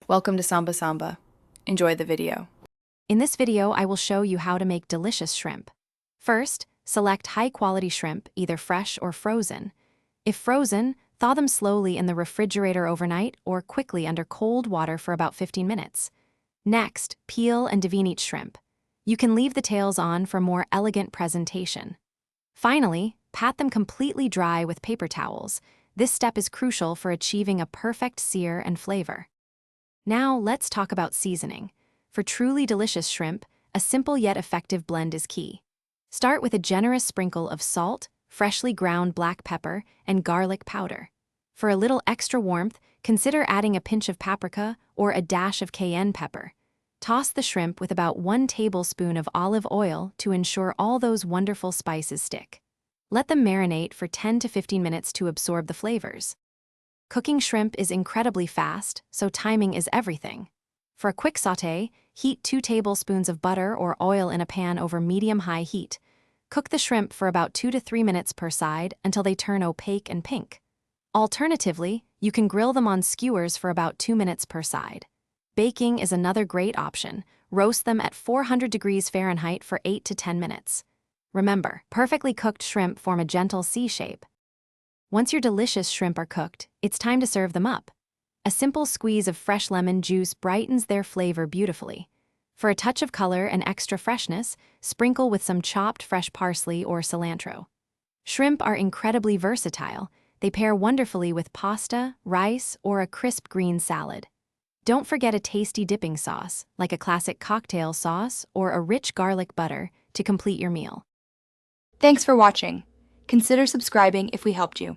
Welcome to Samba Samba. Enjoy the video. In this video, I will show you how to make delicious shrimp. First, select high-quality shrimp, either fresh or frozen. If frozen, thaw them slowly in the refrigerator overnight or quickly under cold water for about 15 minutes. Next, peel and devene each shrimp. You can leave the tails on for more elegant presentation. Finally, pat them completely dry with paper towels. This step is crucial for achieving a perfect sear and flavor. Now, let's talk about seasoning. For truly delicious shrimp, a simple yet effective blend is key. Start with a generous sprinkle of salt, freshly ground black pepper, and garlic powder. For a little extra warmth, consider adding a pinch of paprika or a dash of cayenne pepper. Toss the shrimp with about 1 tablespoon of olive oil to ensure all those wonderful spices stick. Let them marinate for 10 to 15 minutes to absorb the flavors. Cooking shrimp is incredibly fast, so timing is everything. For a quick sauté, heat 2 tablespoons of butter or oil in a pan over medium-high heat. Cook the shrimp for about 2 to 3 minutes per side until they turn opaque and pink. Alternatively, you can grill them on skewers for about 2 minutes per side. Baking is another great option. Roast them at 400 degrees Fahrenheit for 8 to 10 minutes. Remember, perfectly cooked shrimp form a gentle C shape. Once your delicious shrimp are cooked, it's time to serve them up. A simple squeeze of fresh lemon juice brightens their flavor beautifully. For a touch of color and extra freshness, sprinkle with some chopped fresh parsley or cilantro. Shrimp are incredibly versatile. They pair wonderfully with pasta, rice, or a crisp green salad. Don't forget a tasty dipping sauce, like a classic cocktail sauce or a rich garlic butter, to complete your meal. Thanks for watching. Consider subscribing if we helped you.